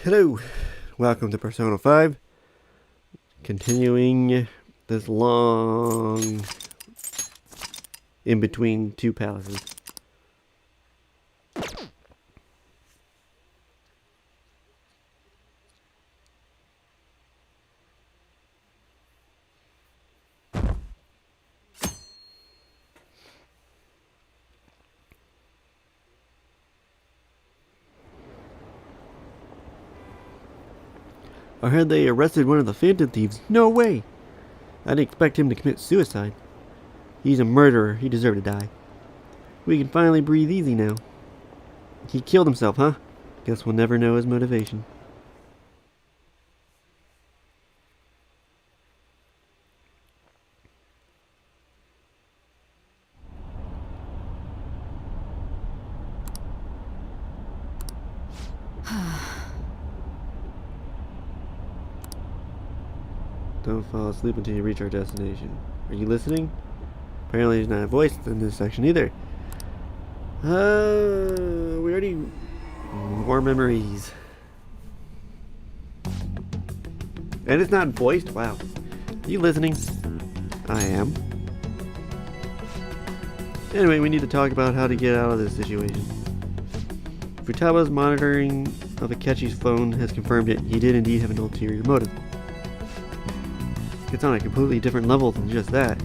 Hello, welcome to Persona 5. Continuing this long in between two palaces. I heard they arrested one of the Phantom Thieves. No way! I didn't expect him to commit suicide. He's a murderer. He deserved to die. We can finally breathe easy now. He killed himself, huh? Guess we'll never know his motivation. Don't fall asleep until you reach our destination. Are you listening? Apparently he's not voiced in this section either. We already... More memories. And it's not voiced? Wow. Are you listening? I am. Anyway, we need to talk about how to get out of this situation. Futaba's monitoring of Akechi's phone has confirmed it. He did indeed have an ulterior motive. It's on a completely different level than just that.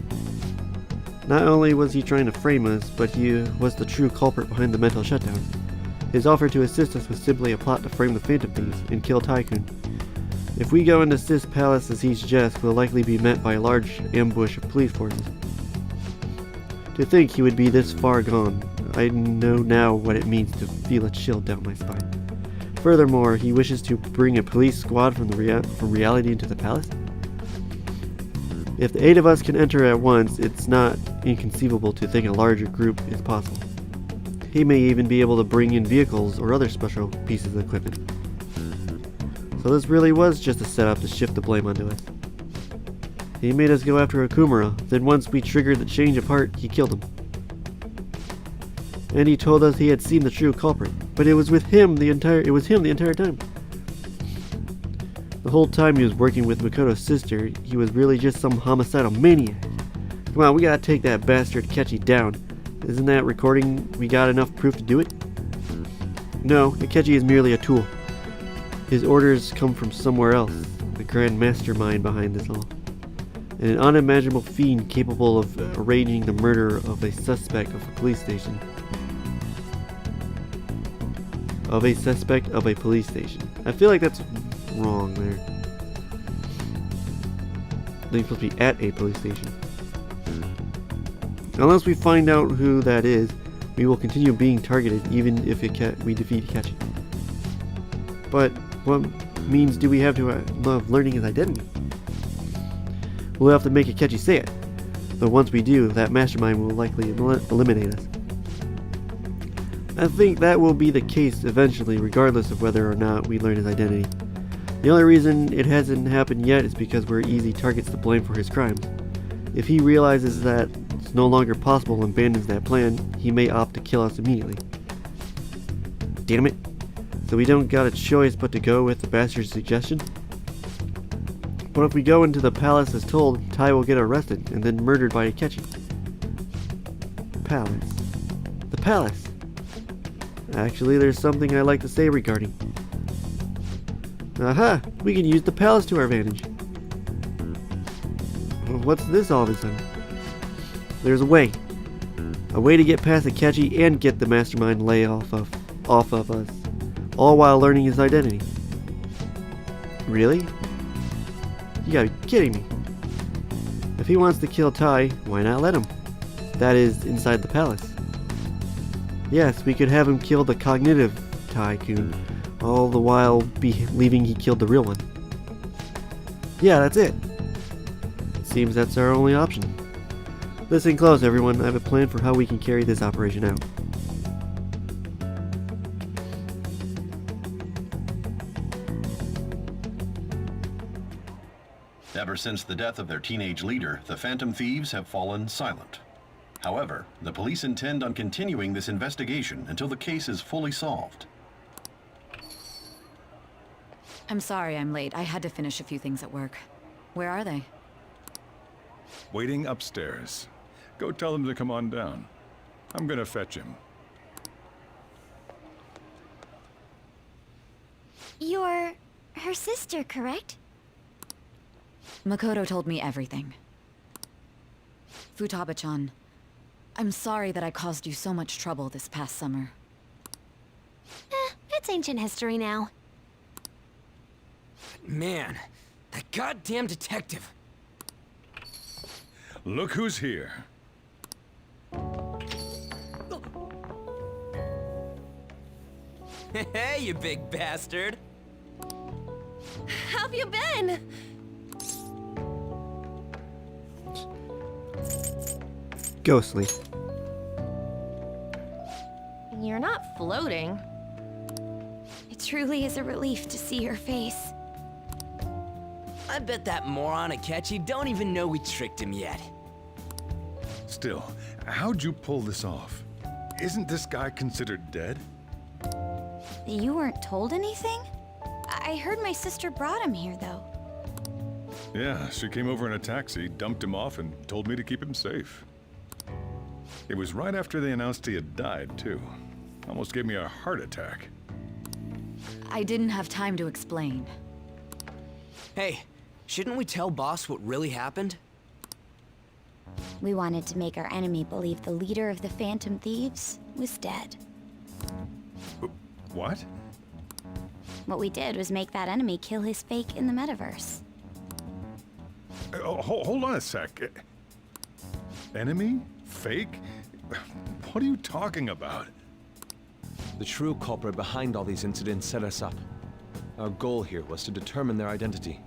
Not only was he trying to frame us, but he was the true culprit behind the mental shutdown. His offer to assist us was simply a plot to frame the Phantom Thieves and kill Tycoon. If we go into Sis Palace as he suggests, we'll likely be met by a large ambush of police forces. To think he would be this far gone, I know now what it means to feel a chill down my spine. Furthermore, he wishes to bring a police squad from reality into the palace. If the 8 of us can enter at once, it's not inconceivable to think a larger group is possible. He may even be able to bring in vehicles or other special pieces of equipment. So this really was just a setup to shift the blame onto us. He made us go after Okumura, then once we triggered the change of heart, he killed him. And he told us he had seen the true culprit, but it was him the entire time. The whole time he was working with Makoto's sister, he was really just some homicidal maniac. Come on, we gotta take that bastard Akechi down. Isn't that recording we got enough proof to do it? No, Akechi is merely a tool. His orders come from somewhere else, the grand mastermind behind this all. And an unimaginable fiend capable of arranging the murder of a suspect of a police station. I feel like that's wrong there. They're supposed to be at a police station. Unless we find out who that is, we will continue being targeted even if we defeat Akechi. But what means do we have to love learning his identity? We'll have to make Akechi say it. Though once we do, that mastermind will likely eliminate us. I think that will be the case eventually, regardless of whether or not we learn his identity. The only reason it hasn't happened yet is because we're easy targets to blame for his crimes. If he realizes that it's no longer possible and abandons that plan, he may opt to kill us immediately. Damn it. So we don't got a choice but to go with the bastard's suggestion? But if we go into the palace as told, Tai will get arrested and then murdered by Akechi. Palace. The palace. Actually, there's something I'd like to say regarding. Aha! We can use the palace to our advantage. What's this all of a sudden? There's a way. A way to get past Akechi and get the mastermind lay off of us. All while learning his identity. Really? You gotta be kidding me. If he wants to kill Tai, why not let him? That is, inside the palace. Yes, we could have him kill the cognitive Tycoon, all the while believing he killed the real one. Yeah, that's it. Seems that's our only option. Listen close, everyone. I have a plan for how we can carry this operation out. Ever since the death of their teenage leader, the Phantom Thieves have fallen silent. However, the police intend on continuing this investigation until the case is fully solved. I'm sorry I'm late. I had to finish a few things at work. Where are they? Waiting upstairs. Go tell them to come on down. I'm gonna fetch him. You're her sister, correct? Makoto told me everything. Futaba-chan, I'm sorry that I caused you so much trouble this past summer. It's ancient history now. Man, that goddamn detective. Look who's here. Hey, you big bastard. How've you been? Ghostly. You're not floating. It truly is a relief to see your face. I bet that moron Akechi don't even know we tricked him yet. Still, how'd you pull this off? Isn't this guy considered dead? You weren't told anything? I heard my sister brought him here, though. Yeah, she came over in a taxi, dumped him off, and told me to keep him safe. It was right after they announced he had died, too. Almost gave me a heart attack. I didn't have time to explain. Hey, shouldn't we tell boss what really happened? We wanted to make our enemy believe the leader of the Phantom Thieves was dead. What? What we did was make that enemy kill his fake in the metaverse. Hold on a sec. Enemy? Fake? What are you talking about? The true culprit behind all these incidents set us up. Our goal here was to determine their identity.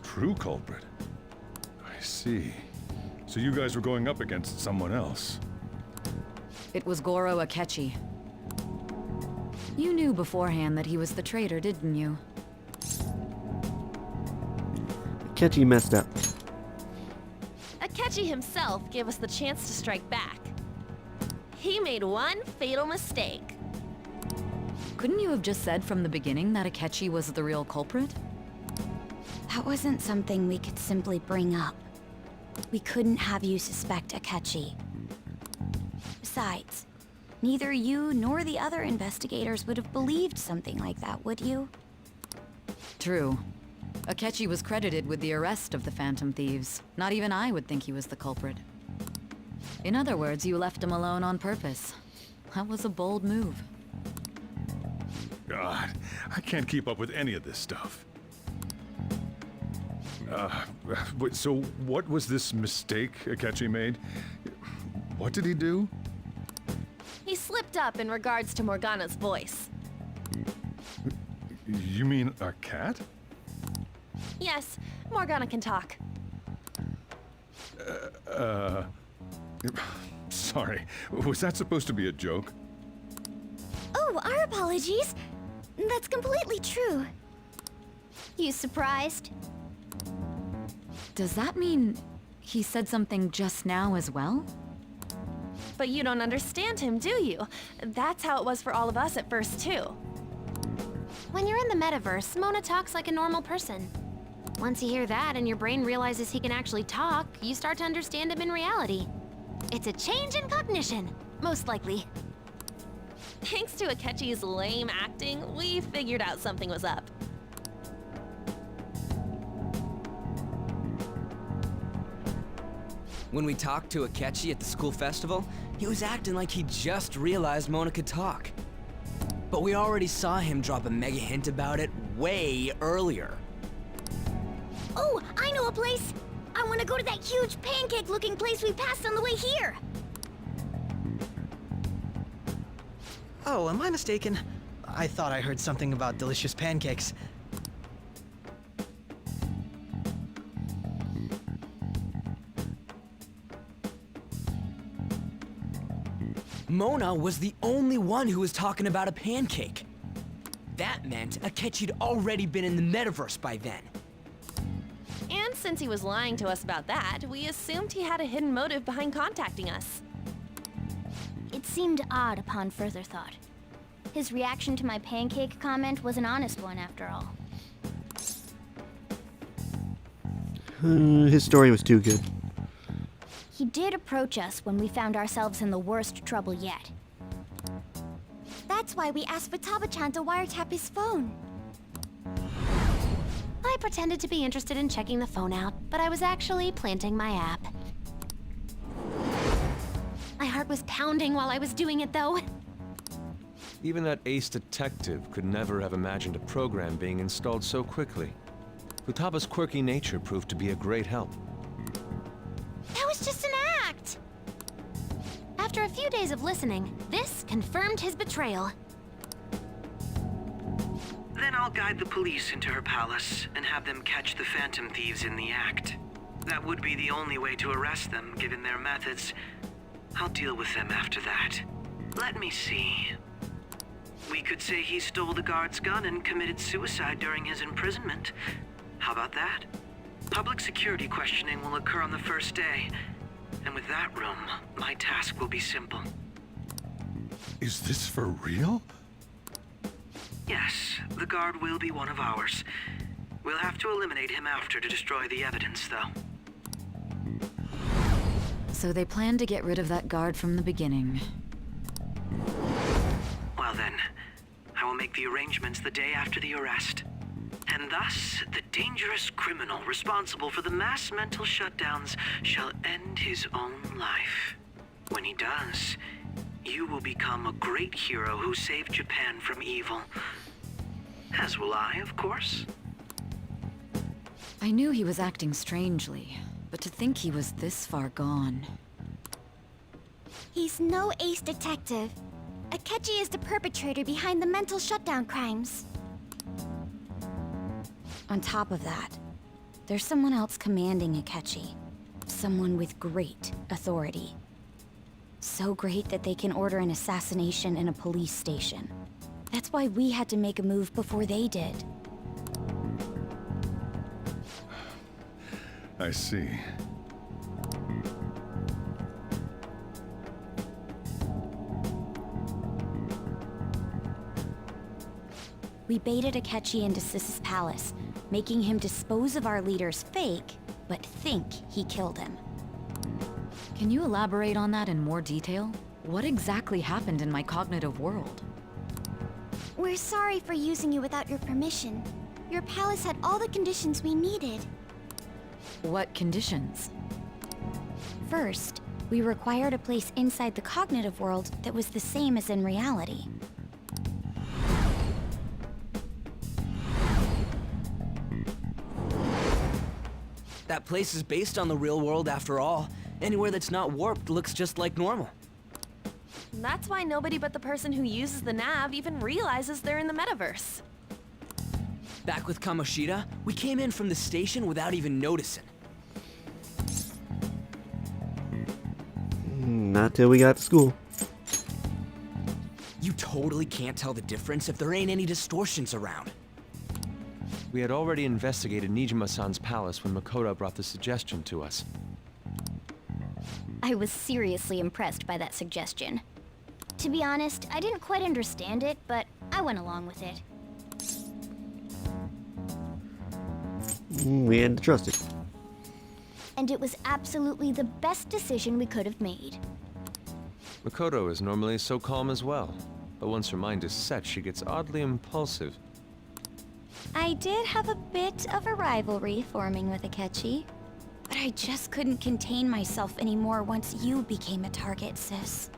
True culprit? I see. So you guys were going up against someone else. It was Goro Akechi. You knew beforehand that he was the traitor, didn't you? Akechi messed up. Akechi himself gave us the chance to strike back. He made one fatal mistake. Couldn't you have just said from the beginning that Akechi was the real culprit? That wasn't something we could simply bring up. We couldn't have you suspect Akechi. Besides, neither you nor the other investigators would have believed something like that, would you? True. Akechi was credited with the arrest of the Phantom Thieves. Not even I would think he was the culprit. In other words, you left him alone on purpose. That was a bold move. God, I can't keep up with any of this stuff. So what was this mistake Akechi made? What did he do? He slipped up in regards to Morgana's voice. You mean a cat? Yes, Morgana can talk. Sorry, was that supposed to be a joke? Oh, our apologies. That's completely true. You surprised? Does that mean he said something just now as well? But you don't understand him, do you? That's how it was for all of us at first, too. When you're in the metaverse, Mona talks like a normal person. Once you hear that and your brain realizes he can actually talk, you start to understand him in reality. It's a change in cognition, most likely. Thanks to Akechi's lame acting, we figured out something was up. When we talked to Akechi at the school festival, he was acting like he just realized Mona could talk. But we already saw him drop a mega hint about it way earlier. Oh, I know a place! I want to go to that huge pancake-looking place we passed on the way here! Oh, am I mistaken? I thought I heard something about delicious pancakes. Mona was the only one who was talking about a pancake. That meant Akechi'd already been in the metaverse by then. And since he was lying to us about that, we assumed he had a hidden motive behind contacting us. It seemed odd upon further thought. His reaction to my pancake comment was an honest one, after all. His story was too good. He did approach us when we found ourselves in the worst trouble yet. That's why we asked Futaba-chan to wiretap his phone. I pretended to be interested in checking the phone out, but I was actually planting my app. My heart was pounding while I was doing it, though. Even that ace detective could never have imagined a program being installed so quickly. Futaba's quirky nature proved to be a great help. That was just an act! After a few days of listening, this confirmed his betrayal. Then I'll guide the police into her palace and have them catch the Phantom Thieves in the act. That would be the only way to arrest them, given their methods. I'll deal with them after that. Let me see. We could say he stole the guard's gun and committed suicide during his imprisonment. How about that? Public security questioning will occur on the first day. And with that room, my task will be simple. Is this for real? Yes, the guard will be one of ours. We'll have to eliminate him after to destroy the evidence, though. So they planned to get rid of that guard from the beginning. Well then, I will make the arrangements the day after the arrest. And thus, the dangerous criminal responsible for the mass mental shutdowns shall end his own life. When he does, you will become a great hero who saved Japan from evil. As will I, of course. I knew he was acting strangely, but to think he was this far gone. He's no ace detective. Akechi is the perpetrator behind the mental shutdown crimes. On top of that, there's someone else commanding Akechi. Someone with great authority. So great that they can order an assassination in a police station. That's why we had to make a move before they did. I see. We baited Akechi into Sis's palace, making him dispose of our leader's fake, but think he killed him. Can you elaborate on that in more detail? What exactly happened in my cognitive world? We're sorry for using you without your permission. Your palace had all the conditions we needed. What conditions? First, we required a place inside the cognitive world that was the same as in reality. That place is based on the real world after all. Anywhere that's not warped looks just like normal. That's why nobody but the person who uses the nav even realizes they're in the metaverse. Back with Kamoshida, we came in from the station without even noticing. Not till we got to school. You totally can't tell the difference if there ain't any distortions around. We had already investigated Nijima-san's palace when Makoto brought the suggestion to us. I was seriously impressed by that suggestion. To be honest, I didn't quite understand it, but I went along with it. We had to trust it. And it was absolutely the best decision we could have made. Makoto is normally so calm as well, but once her mind is set, she gets oddly impulsive. I did have a bit of a rivalry forming with Akechi, but I just couldn't contain myself anymore once you became a target, Sis.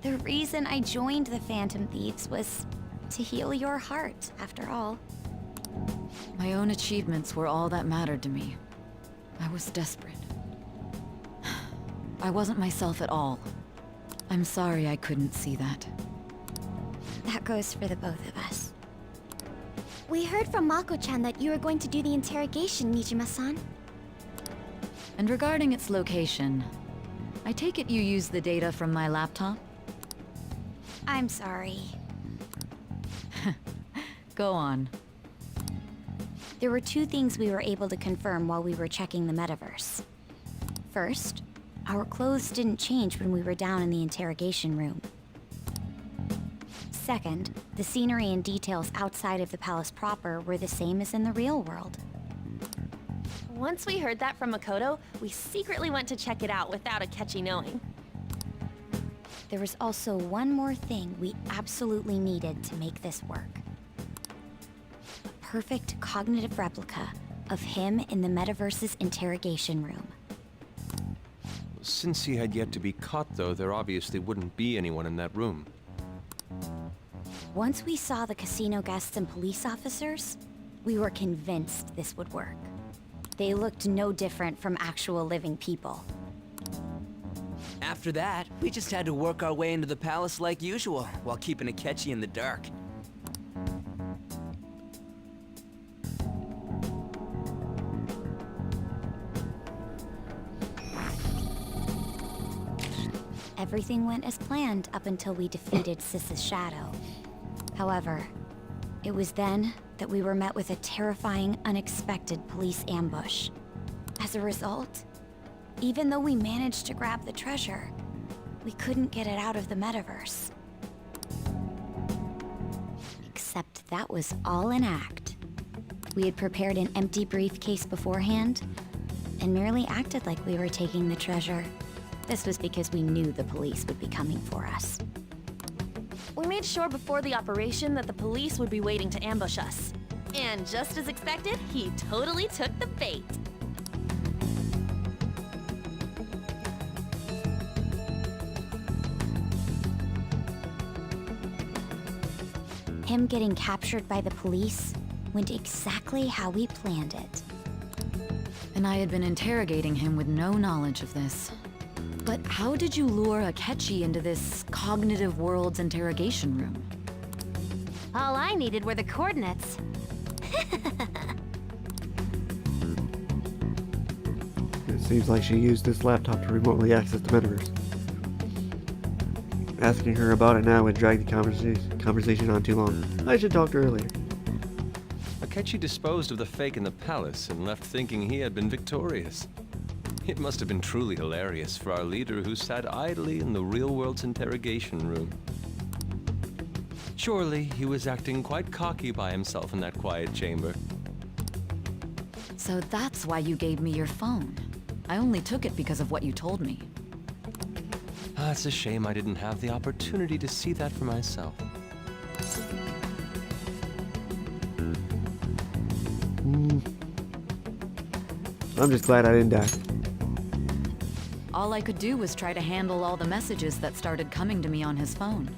The reason I joined the Phantom Thieves was to heal your heart, after all. My own achievements were all that mattered to me. I was desperate. I wasn't myself at all. I'm sorry I couldn't see that. That goes for the both of us. We heard from Mako-chan that you were going to do the interrogation, Nijima-san. And regarding its location, I take it you used the data from my laptop? I'm sorry. Go on. There were two things we were able to confirm while we were checking the metaverse. First, our clothes didn't change when we were down in the interrogation room. Second, the scenery and details outside of the palace proper were the same as in the real world. Once we heard that from Makoto, we secretly went to check it out without Akechi knowing. There was also one more thing we absolutely needed to make this work. A perfect cognitive replica of him in the metaverse's interrogation room. Since he had yet to be caught, though, there obviously wouldn't be anyone in that room. Once we saw the casino guests and police officers, we were convinced this would work. They looked no different from actual living people. After that, we just had to work our way into the palace like usual, while keeping Akechi in the dark. Everything went as planned up until we defeated Sis's shadow. However, it was then that we were met with a terrifying, unexpected police ambush. As a result, even though we managed to grab the treasure, we couldn't get it out of the metaverse. Except that was all an act. We had prepared an empty briefcase beforehand, and merely acted like we were taking the treasure. This was because we knew the police would be coming for us. We made sure before the operation that the police would be waiting to ambush us. And just as expected, he totally took the bait. Him getting captured by the police went exactly how we planned it. And I had been interrogating him with no knowledge of this. But how did you lure Akechi into this cognitive world's interrogation room? All I needed were the coordinates. It seems like she used this laptop to remotely access the metaverse. Asking her about it now would drag the conversation on too long. I should talk to her later. Akechi disposed of the fake in the palace and left thinking he had been victorious. It must have been truly hilarious for our leader who sat idly in the real world's interrogation room. Surely he was acting quite cocky by himself in that quiet chamber. So that's why you gave me your phone. I only took it because of what you told me. It's a shame I didn't have the opportunity to see that for myself. I'm just glad I didn't die. All I could do was try to handle all the messages that started coming to me on his phone.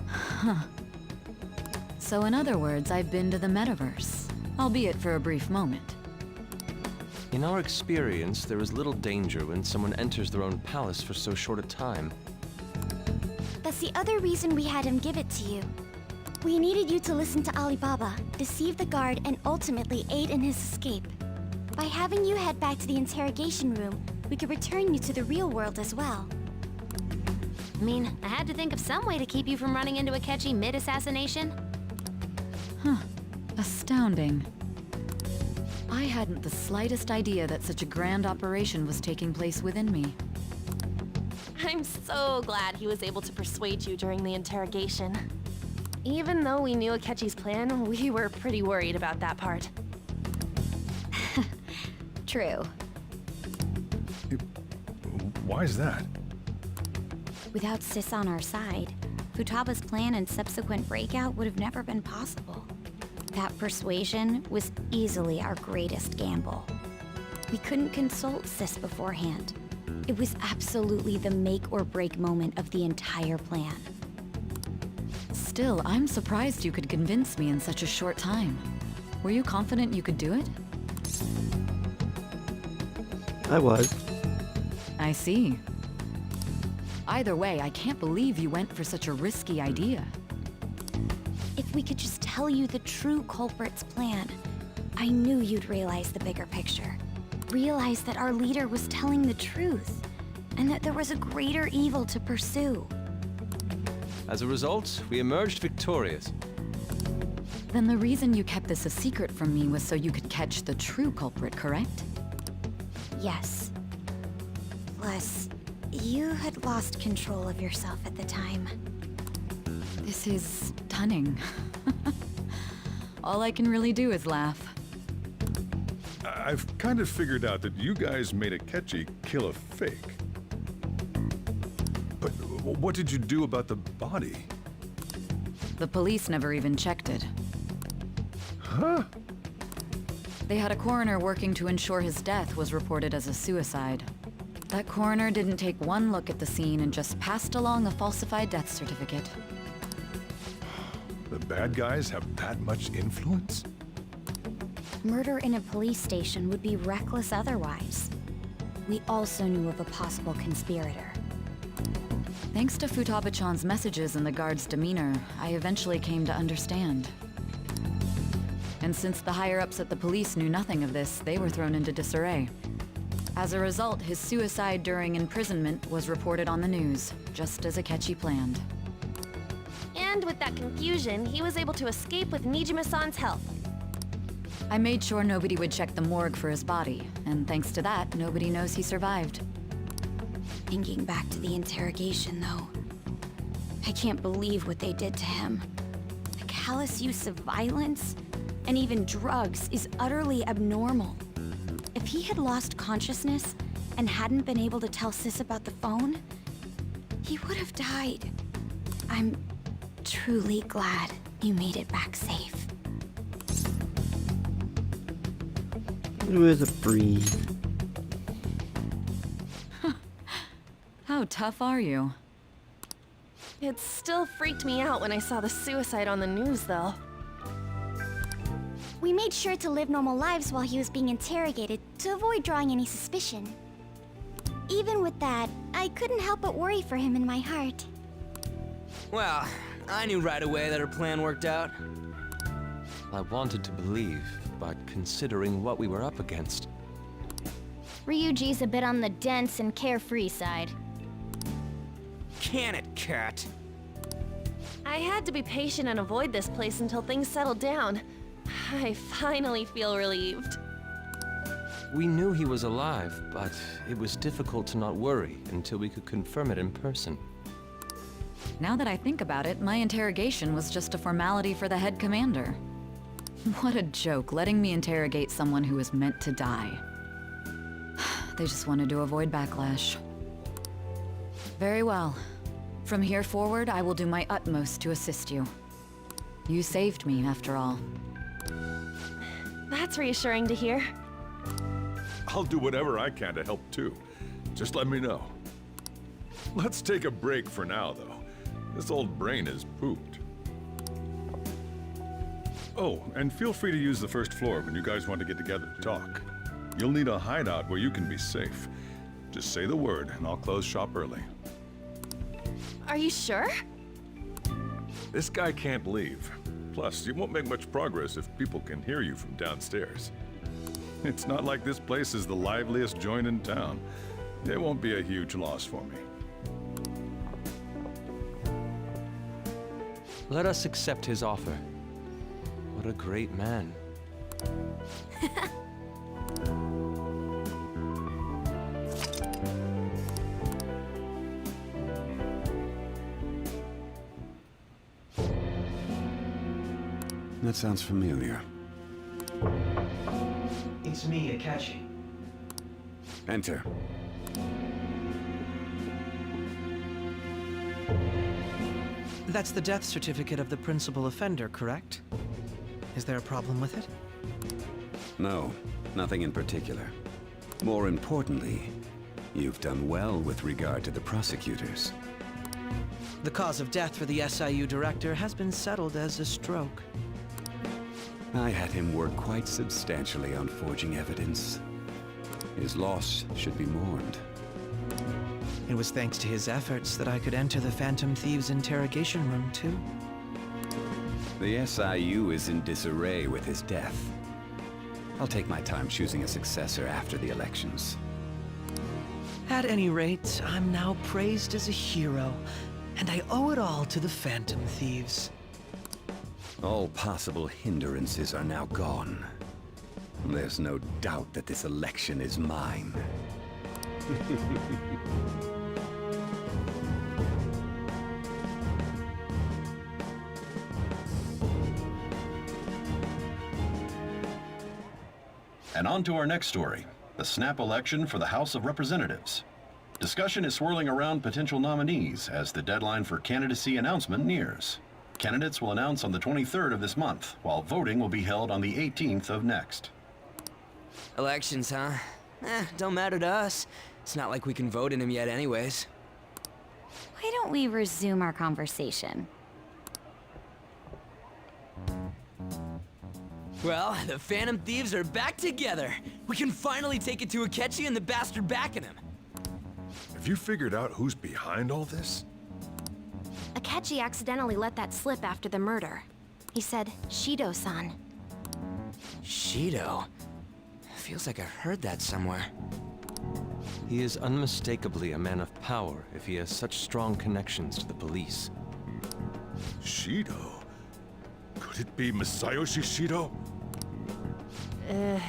Huh. So in other words, I've been to the metaverse, albeit for a brief moment. In our experience, there is little danger when someone enters their own palace for so short a time. That's the other reason we had him give it to you. We needed you to listen to Alibaba, deceive the guard, and ultimately aid in his escape. By having you head back to the interrogation room, we could return you to the real world as well. I mean, I had to think of some way to keep you from running into Akechi mid-assassination. Huh. Astounding. I hadn't the slightest idea that such a grand operation was taking place within me. I'm so glad he was able to persuade you during the interrogation. Even though we knew Akechi's plan, we were pretty worried about that part. True. Why is that? Without Sis on our side, Futaba's plan and subsequent breakout would have never been possible. That persuasion was easily our greatest gamble. We couldn't consult Sis beforehand. It was absolutely the make or break moment of the entire plan. Still, I'm surprised you could convince me in such a short time. Were you confident you could do it? I was. I see. Either way, I can't believe you went for such a risky idea. If we could just tell you the true culprit's plan, I knew you'd realize the bigger picture. Realize that our leader was telling the truth, and that there was a greater evil to pursue. As a result, we emerged victorious. Then the reason you kept this a secret from me was so you could catch the true culprit, correct? Yes. Plus, you had lost control of yourself at the time. This is stunning. All I can really do is laugh. I've kind of figured out that you guys made Akechi kill a fake. But what did you do about the body? The police never even checked it. Huh? They had a coroner working to ensure his death was reported as a suicide. That coroner didn't take one look at the scene and just passed along a falsified death certificate. The bad guys have that much influence? Murder in a police station would be reckless otherwise. We also knew of a possible conspirator. Thanks to Futaba-chan's messages and the guard's demeanor, I eventually came to understand. And since the higher-ups at the police knew nothing of this, they were thrown into disarray. As a result, his suicide during imprisonment was reported on the news, just as Akechi planned. And with that confusion, he was able to escape with Nijima-san's help. I made sure nobody would check the morgue for his body, and thanks to that, nobody knows he survived. Thinking back to the interrogation, though, I can't believe what they did to him. The callous use of violence, and even drugs, is utterly abnormal. If he had lost consciousness and hadn't been able to tell Sis about the phone, he would have died. I'm truly glad you made it back safe. It was a breeze. How tough are you? It still freaked me out when I saw the suicide on the news, though. We made sure to live normal lives while he was being interrogated to avoid drawing any suspicion. Even with that, I couldn't help but worry for him in my heart. Well, I knew right away that her plan worked out. I wanted to believe, but considering what we were up against. Ryuji's a bit on the dense and carefree side. Can it, Cat? I had to be patient and avoid this place until things settled down. I finally feel relieved. We knew he was alive, but it was difficult to not worry until we could confirm it in person. Now that I think about it, my interrogation was just a formality for the head commander. What a joke, letting me interrogate someone who was meant to die. They just wanted to avoid backlash. Very well. From here forward, I will do my utmost to assist you. You saved me, after all. That's reassuring to hear. I'll do whatever I can to help too. Just let me know. Let's take a break for now, though. This old brain is pooped. Oh, and feel free to use the first floor when you guys want to get together to talk. You'll need a hideout where you can be safe. Just say the word, and I'll close shop early. Are you sure? This guy can't leave. Plus, you won't make much progress if people can hear you from downstairs. It's not like this place is the liveliest joint in town. It won't be a huge loss for me. Let us accept his offer. What a great man. That sounds familiar. It's me, Akechi. Enter. That's the death certificate of the principal offender, correct? Is there a problem with it? No, nothing in particular. More importantly, you've done well with regard to the prosecutors. The cause of death for the SIU director has been settled as a stroke. I had him work quite substantially on forging evidence. His loss should be mourned. It was thanks to his efforts that I could enter the Phantom Thieves interrogation room, too. The SIU is in disarray with his death. I'll take my time choosing a successor after the elections. At any rate, I'm now praised as a hero, and I owe it all to the Phantom Thieves. All possible hindrances are now gone. There's no doubt that this election is mine. And on to our next story, the snap election for the House of Representatives. Discussion is swirling around potential nominees as the deadline for candidacy announcement nears. Candidates will announce on the 23rd of this month, while voting will be held on the 18th of next. Elections, huh? Don't matter to us. It's not like we can vote in them yet anyways. Why don't we resume our conversation? Well, the Phantom Thieves are back together. We can finally take it to Akechi and the bastard backing him. Have you figured out who's behind all this? Akechi accidentally let that slip after the murder. He said, Shido-san. Shido? Feels like I've heard that somewhere. He is unmistakably a man of power if he has such strong connections to the police. Shido? Could it be Masayoshi Shido?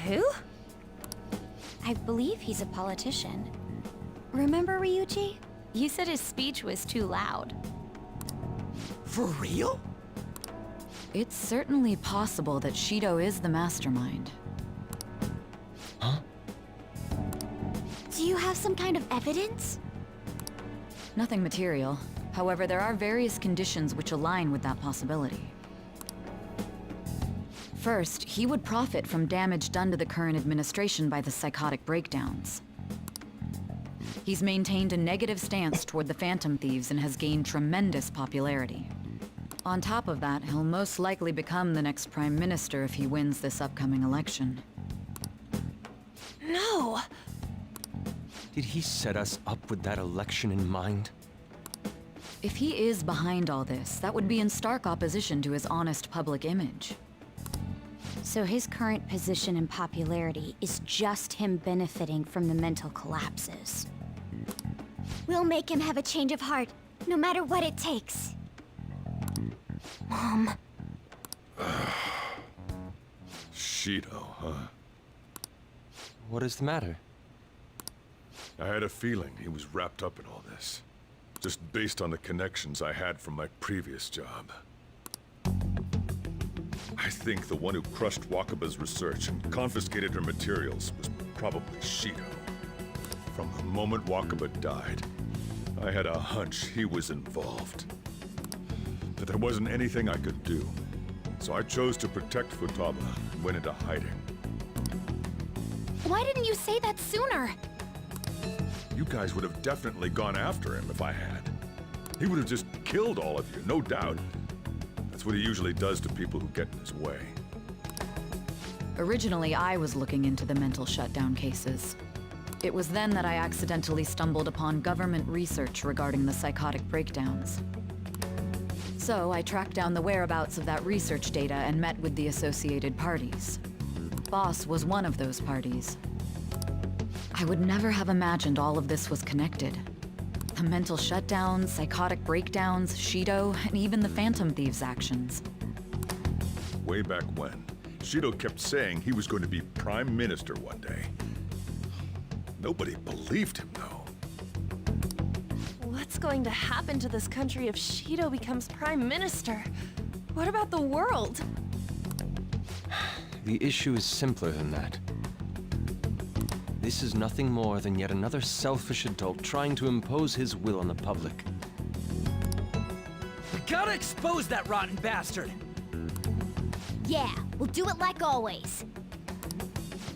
Who? I believe he's a politician. Remember, Ryuji? You said his speech was too loud. For real? It's certainly possible that Shido is the mastermind. Huh? Do you have some kind of evidence? Nothing material. However, there are various conditions which align with that possibility. First, he would profit from damage done to the current administration by the psychotic breakdowns. He's maintained a negative stance toward the Phantom Thieves and has gained tremendous popularity. On top of that, he'll most likely become the next Prime Minister if he wins this upcoming election. No! Did he set us up with that election in mind? If he is behind all this, that would be in stark opposition to his honest public image. So his current position and popularity is just him benefiting from the mental collapses. We'll make him have a change of heart, no matter what it takes. Mom. Shido, huh? What is the matter? I had a feeling he was wrapped up in all this. Just based on the connections I had from my previous job. I think the one who crushed Wakaba's research and confiscated her materials was probably Shido. From the moment Wakaba died, I had a hunch he was involved. But there wasn't anything I could do. So I chose to protect Futaba and went into hiding. Why didn't you say that sooner? You guys would have definitely gone after him if I had. He would have just killed all of you, no doubt. That's what he usually does to people who get in his way. Originally, I was looking into the mental shutdown cases. It was then that I accidentally stumbled upon government research regarding the psychotic breakdowns. So I tracked down the whereabouts of that research data and met with the associated parties. Boss was one of those parties. I would never have imagined all of this was connected. The mental shutdowns, psychotic breakdowns, Shido, and even the Phantom Thieves' actions. Way back when, Shido kept saying he was going to be Prime Minister one day. Nobody believed him, though. What's going to happen to this country if Shido becomes Prime Minister? What about the world? The issue is simpler than that. This is nothing more than yet another selfish adult trying to impose his will on the public. We gotta expose that rotten bastard! Yeah, we'll do it like always.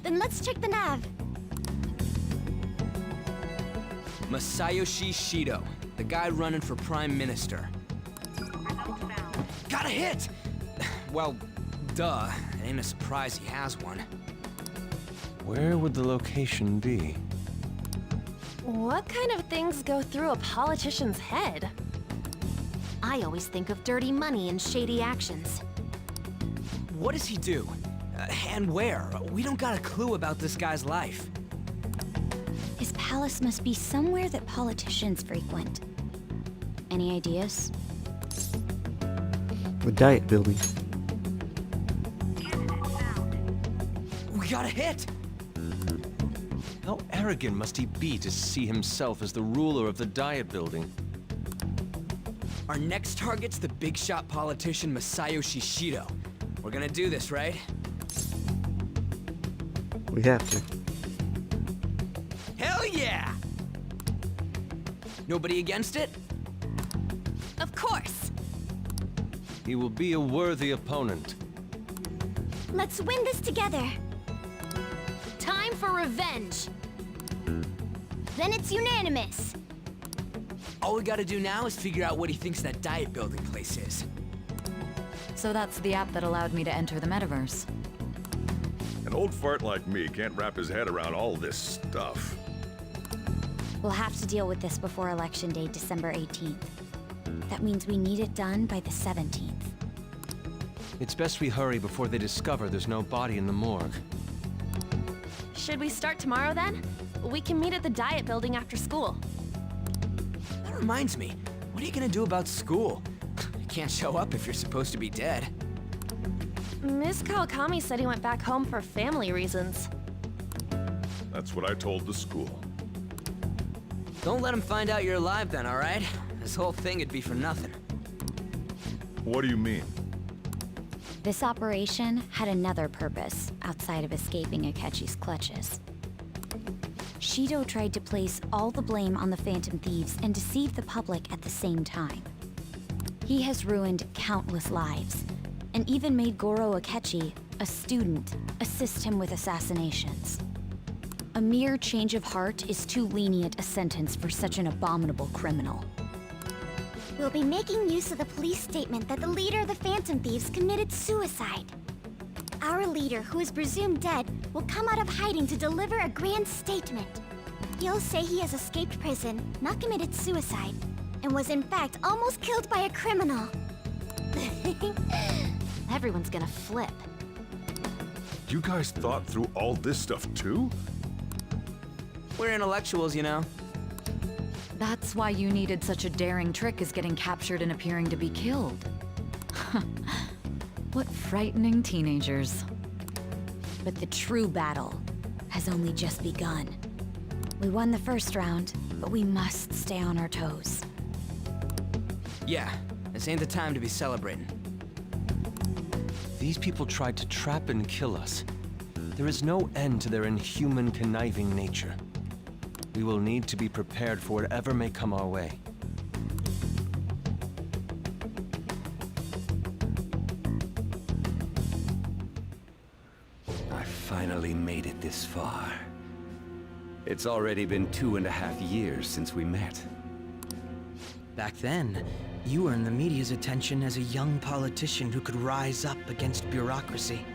Then let's check the nav. Masayoshi Shido, the guy running for Prime Minister. Got a hit! Well, duh. It ain't a surprise he has one. Where would the location be? What kind of things go through a politician's head? I always think of dirty money and shady actions. What does he do? And where? We don't got a clue about this guy's life. His palace must be somewhere that politicians frequent. Any ideas? A diet building. We got a hit! How arrogant must he be to see himself as the ruler of the diet building? Our next target's the big shot politician Masayoshi Shido. We're gonna do this, right? We have to. Hell yeah! Nobody against it? Of course! He will be a worthy opponent. Let's win this together. Time for revenge. Then it's unanimous. All we gotta do now is figure out what he thinks that diet building place is. So that's the app that allowed me to enter the metaverse. An old fart like me can't wrap his head around all this stuff. We'll have to deal with this before Election Day, December 18th. That means we need it done by the 17th. It's best we hurry before they discover there's no body in the morgue. Should we start tomorrow then? We can meet at the diet building after school. That reminds me, what are you gonna do about school? You can't show up if you're supposed to be dead. Miss Kawakami said he went back home for family reasons. That's what I told the school. Don't let him find out you're alive then, alright? This whole thing would be for nothing. What do you mean? This operation had another purpose outside of escaping Akechi's clutches. Shido tried to place all the blame on the Phantom Thieves and deceive the public at the same time. He has ruined countless lives, and even made Goro Akechi, a student, assist him with assassinations. A mere change of heart is too lenient a sentence for such an abominable criminal. We'll be making use of the police statement that the leader of the Phantom Thieves committed suicide. Our leader, who is presumed dead, will come out of hiding to deliver a grand statement. He'll say he has escaped prison, not committed suicide, and was in fact almost killed by a criminal. Everyone's gonna flip. You guys thought through all this stuff too? We're intellectuals, you know. That's why you needed such a daring trick as getting captured and appearing to be killed. What frightening teenagers. But the true battle has only just begun. We won the first round, but we must stay on our toes. Yeah, this ain't the time to be celebrating. These people tried to trap and kill us. There is no end to their inhuman, conniving nature. We will need to be prepared for whatever may come our way. I finally made it this far. It's already been 2.5 years since we met. Back then, you earned the media's attention as a young politician who could rise up against bureaucracy.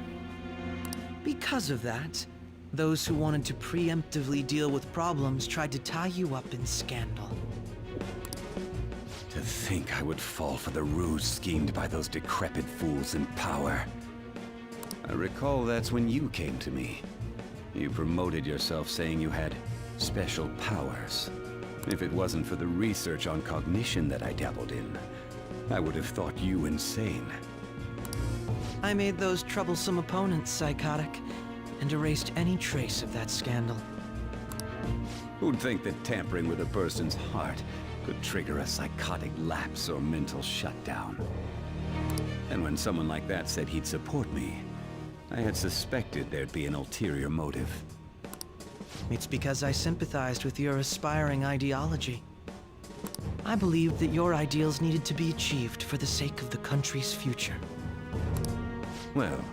Because of that, those who wanted to preemptively deal with problems tried to tie you up in scandal. To think I would fall for the ruse schemed by those decrepit fools in power. I recall that's when you came to me. You promoted yourself saying you had special powers. If it wasn't for the research on cognition that I dabbled in, I would have thought you insane. I made those troublesome opponents psychotic, and erased any trace of that scandal. Who'd think that tampering with a person's heart could trigger a psychotic lapse or mental shutdown? And when someone like that said he'd support me, I had suspected there'd be an ulterior motive. It's because I sympathized with your aspiring ideology. I believed that your ideals needed to be achieved for the sake of the country's future. Well,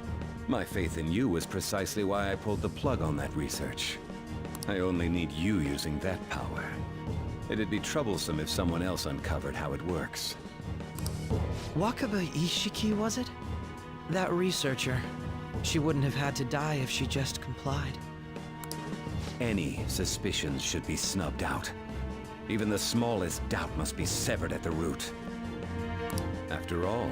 my faith in you was precisely why I pulled the plug on that research. I only need you using that power. It'd be troublesome if someone else uncovered how it works. Wakaba Ishiki, was it? That researcher. She wouldn't have had to die if she just complied. Any suspicions should be snubbed out. Even the smallest doubt must be severed at the root. After all,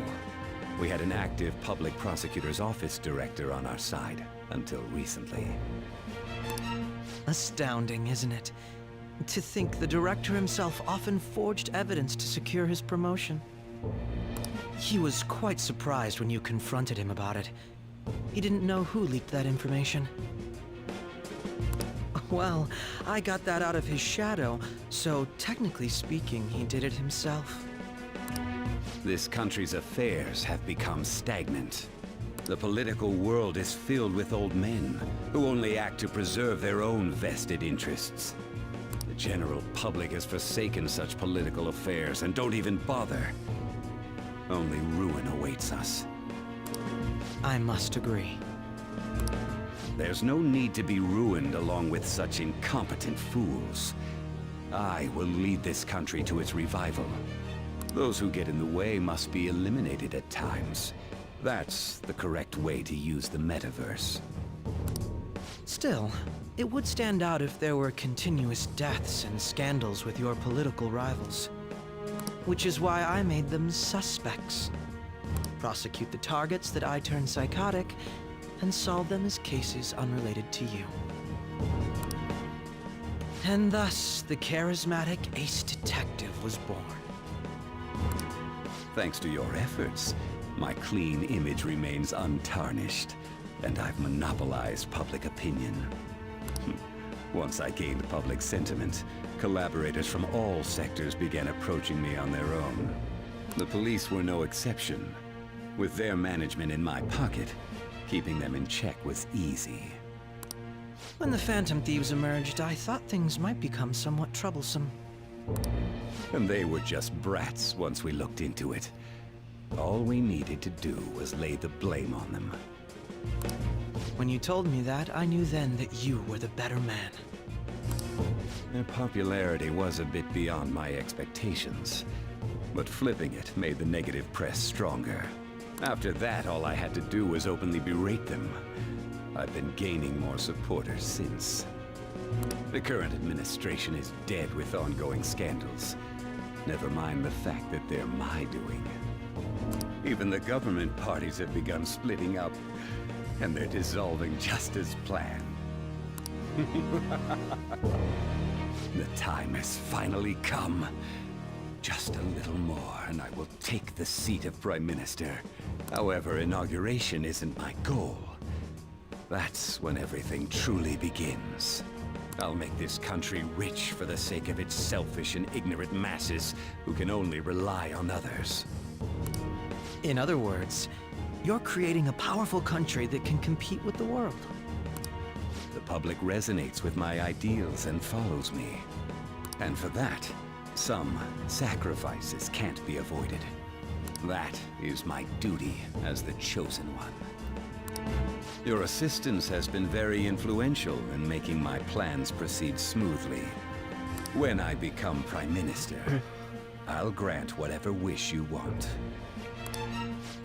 we had an active public prosecutor's office director on our side, until recently. Astounding, isn't it? To think the director himself often forged evidence to secure his promotion. He was quite surprised when you confronted him about it. He didn't know who leaked that information. Well, I got that out of his shadow, so technically speaking, he did it himself. This country's affairs have become stagnant. The political world is filled with old men who only act to preserve their own vested interests. The general public has forsaken such political affairs and don't even bother. Only ruin awaits us. I must agree. There's no need to be ruined along with such incompetent fools. I will lead this country to its revival. Those who get in the way must be eliminated at times. That's the correct way to use the metaverse. Still, it would stand out if there were continuous deaths and scandals with your political rivals. Which is why I made them suspects. Prosecute the targets that I turn psychotic, and solve them as cases unrelated to you. And thus, the charismatic ace detective was born. Thanks to your efforts, my clean image remains untarnished, and I've monopolized public opinion. Once I gained public sentiment, collaborators from all sectors began approaching me on their own. The police were no exception. With their management in my pocket, keeping them in check was easy. When the Phantom Thieves emerged, I thought things might become somewhat troublesome. And they were just brats once we looked into it. All we needed to do was lay the blame on them. When you told me that, I knew then that you were the better man. Their popularity was a bit beyond my expectations, but flipping it made the negative press stronger. After that, all I had to do was openly berate them. I've been gaining more supporters since. The current administration is dead with ongoing scandals. Never mind the fact that they're my doing. Even the government parties have begun splitting up, and they're dissolving just as planned. The time has finally come. Just a little more, and I will take the seat of Prime Minister. However, inauguration isn't my goal. That's when everything truly begins. I'll make this country rich for the sake of its selfish and ignorant masses who can only rely on others. In other words, you're creating a powerful country that can compete with the world. The public resonates with my ideals and follows me. And for that, some sacrifices can't be avoided. That is my duty as the chosen one. Your assistance has been very influential in making my plans proceed smoothly. When I become Prime Minister, I'll grant whatever wish you want.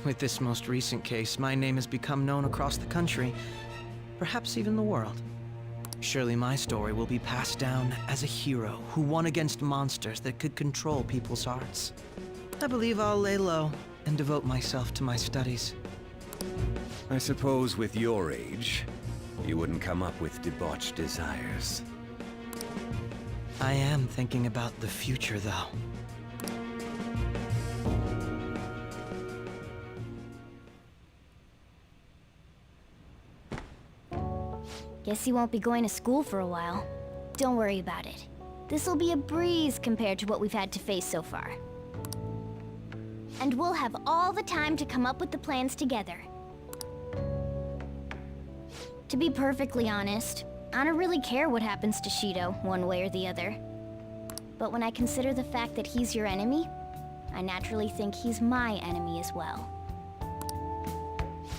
With this most recent case, my name has become known across the country, perhaps even the world. Surely my story will be passed down as a hero who won against monsters that could control people's hearts. I believe I'll lay low and devote myself to my studies. I suppose with your age, you wouldn't come up with debauched desires. I am thinking about the future, though. Guess you won't be going to school for a while. Don't worry about it. This'll be a breeze compared to what we've had to face so far. And we'll have all the time to come up with the plans together. To be perfectly honest, I don't really care what happens to Shido, one way or the other. But when I consider the fact that he's your enemy, I naturally think he's my enemy as well.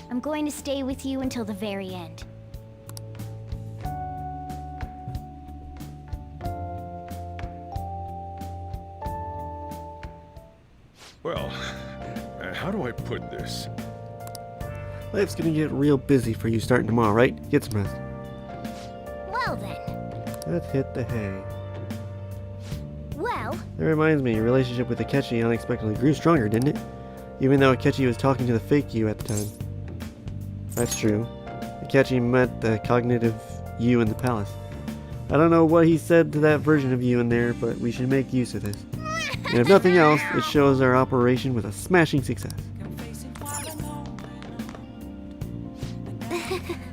I'm going to stay with you until the very end. Well, how do I put this? Life's gonna get real busy for you starting tomorrow, right? Get some rest. Well then. Let's hit the hay. Well, That reminds me, your relationship with Akechi unexpectedly grew stronger, didn't it? Even though Akechi was talking to the fake you at the time. That's true. Akechi met the cognitive you in the palace. I don't know what he said to that version of you in there, but we should make use of this. And if nothing else, it shows our operation was a smashing success.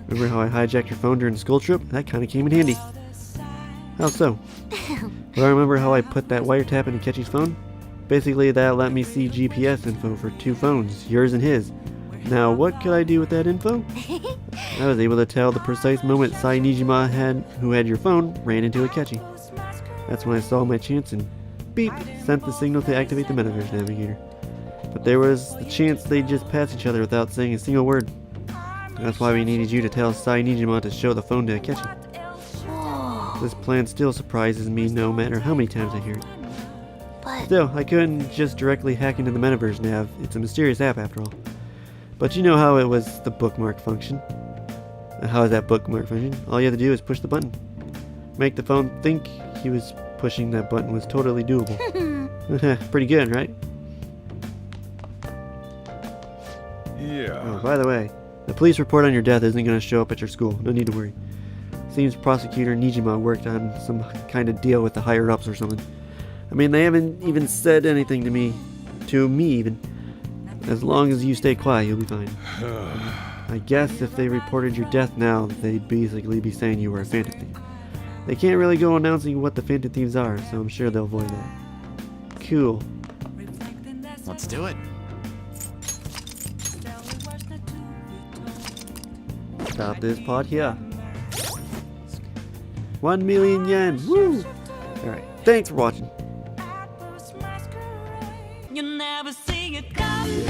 Remember how I hijacked your phone during the school trip? That kind of came in handy. How so? Well, I remember how I put that wiretap in Akechi's phone? Basically, that let me see GPS info for 2 phones, yours and his. Now, what could I do with that info? I was able to tell the precise moment Sai Nijima who had your phone, ran into Akechi. That's when I saw my chance and beep, sent the signal to activate the Metaverse Navigator. But there was the chance they'd just pass each other without saying a single word. That's why we needed you to tell Sai Nijima to show the phone to Akechi. This plan still surprises me no matter how many times I hear it. Still, I couldn't just directly hack into the Metaverse Nav. It's a mysterious app after all. But you know how it was the bookmark function. How is that bookmark function? All you have to do is push the button. Make the phone think he was pushing that button was totally doable. Pretty good, right? Yeah. Oh, by the way, the police report on your death isn't going to show up at your school. No need to worry. Seems Prosecutor Nijima worked on some kind of deal with the higher-ups or something. I mean, they haven't even said anything to me even. As long as you stay quiet, you'll be fine. I guess if they reported your death now, they'd basically be saying you were a Phantom Thief. They can't really go announcing what the Phantom Thieves are, so I'm sure they'll avoid that. Cool. Let's do it. Stop this pod here. 1 million yen. Woo! Alright, thanks for watching. You never see it coming.